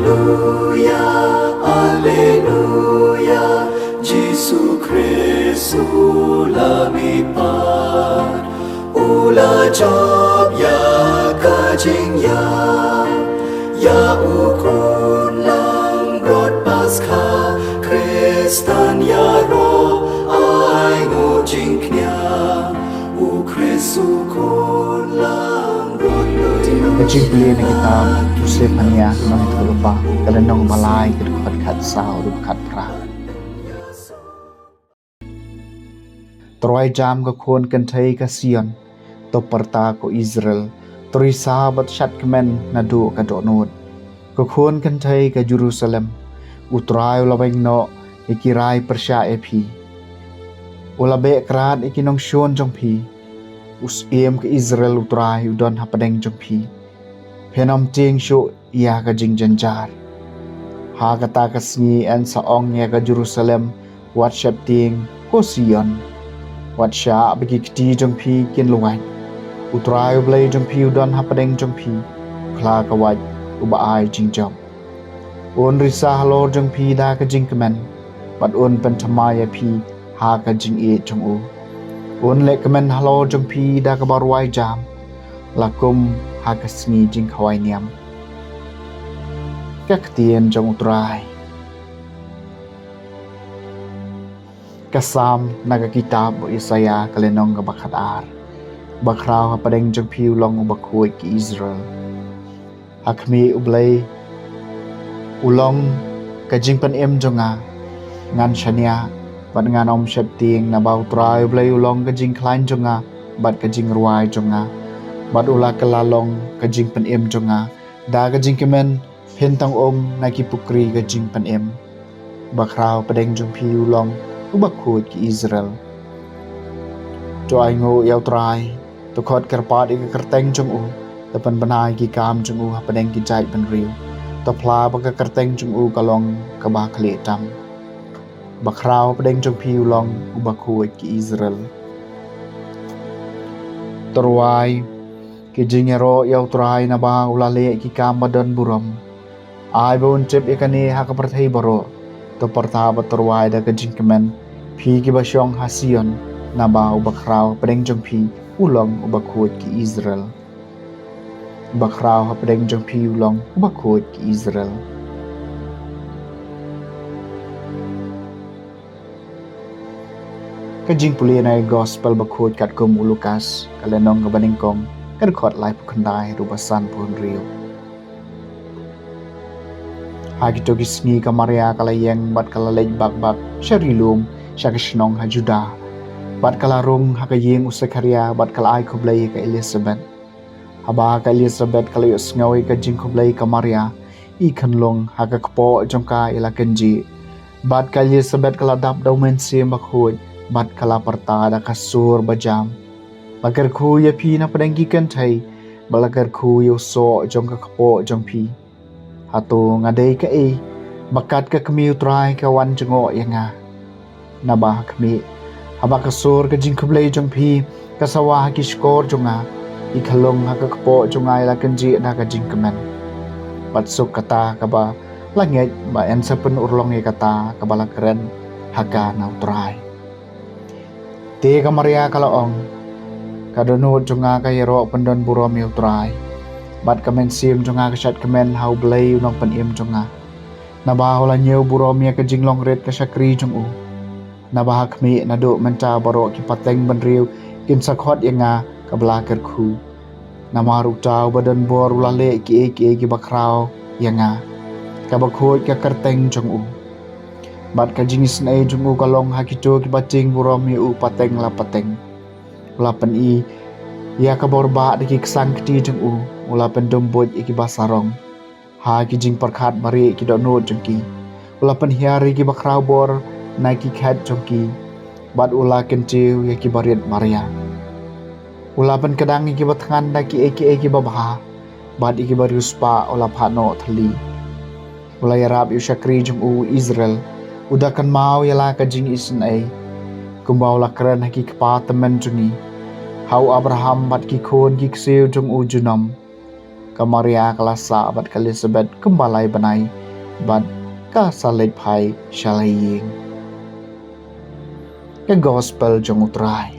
Alleluia, Alleluia, Jesu Kristus lamipat, ula job ya kajing ya ukun lang rod Paskah, Kristan ya ro ai ngujing knya, u Kristus kun lang rod Kecil beli ni kita Muslim hanya nong terlupa kalau nong malai kedekat kat sahur dekat perang. Teruai jam ke kon kentai ke Sion, to perta ko Israel, terui sahabat syat kemen nadu ke donut. Ke kon kentai ke Jerusalem, utrai ulabeng no ikirai persya epi. Ulabe kerat ikinong Sion jong pi, usiem ke Israel utrai udon hapadeng jong pi. Penom ting syu ia ka jing janjar. Ha kata kasngi an saong ia ka Jerusalem wat syap ting ko Sion. Wat sya bagi kti jong pi kin luai. Utrai blai jong pi udon hapadeng jong pi. Kla ka wat uba ai jing jong. Un risah lo jong pi da ka jing kemen. Bat un pentamaya pi ha ka jing e jong u. Un le kemen halo jong pi da ka barwai jam. Lakum hakasngi jing kawai niam. Kaktian jong utrai. Kasam naga kitab Isaya kalenong kabakat ar. Bakraw hapadeng jong piu long ubakui ki Israel. Hakmi ublay ulong kajing panem jonga ngan shania bat ngan om syap ting na bau utrai ublay ulong kajing klain jonga bat kajing ruai jonga. Bat ula kelalong kajing panem jonga da kajing kemen pentang om naki pukri kajing panem. Bakraw padeng jong piu long ubakut ki Israel. Joai ngo yau trai, to khot kerpat ika kerteng jong u, tapan banai ki kam jong u hapadeng ki jai ban riu, to pla baka kerteng jong u kalong kabah kali tam. Bakraw padeng jong piu long ubakut ki Israel. Terwai, ki jingero yau trai na ba ulale ki kam badan buram. Ai ba uncip ikani hakaperthai baro. To pertama terwai da kajing kemen pi ki basyong hasion na ba ubakraw padeng jong pi ulong ubakut ki Israel. Bakraw padeng jong pi ulong ubakut ki Israel. Kajing puli na gospel bakut kat kum Lukas kalenong kabaningkong kan khot lai pukandai rubasan pun rio. Hagi to gisni ka Maria kalayeng bat kalalej bak syarilum syakisnong hajuda bat kalarung hakayeng Usakaria bat kalai koblay ka Elizabeth haba ka Elizabeth kalayos ngawi ka jing koblay ka Maria ikanlong hakakpo jongka ila kenji bat ka Elizabeth kaladap daw mensi makhud bat kala partada kasur bajam bagar khu ya pi na padanggi kantai balagar khu yo so jongka kapo jongpi Hato ngadai ka bakat ka kami utrai ka wan jengo yanga. Nabah kami haba kasur ka jing kublay jong pi kasawa ki skor jonga ikalong hakakpo jonga ila kanji na ka jing kaman. Patsuk kata kaba langit ba en sa pun urlong kata kabala keren haka na utrai. Te ka Maria kalaong kadunod jonga ka yero pendon burom utrai. Bat kamen sim jonga kasyat kamen hau blay unong panim jonga. Nabaho la nyew buromia ka jinglong red ka syakri jong u. Nabahak mi nado menta baro ki pateng banriu kin sakhot yanga ka blakar khu. Namaru tau badan bor ulale ki bakraw yanga. Ka bakhot ka karteng jong u. Bat ka jingis na jong u kalong hakito ki bating buromi u pateng la pateng. Ulapan ia ka borba deki kesang kti jong u. Ula pendomboj iki basarong ha ki jing parkhat mari ki donot jengki ula penhiari ki bakraw bor nai ki khat jengki bat ula kentiu ya ki bariat Maria ula pen kadang iki batngan da ki eki babha bat iki barius pa ula phano thali ula yarab yu syakri jeng u Israel udakan mau yala ka jing isin ai kumbau la kran ki kpa temen jengi hau Abraham bat ki khon ki kseu jeng u junam ka Maria kalasa bat ka Elizabeth kembalai banai bat ka salit phai shalai ying. Ka gospel jong utrai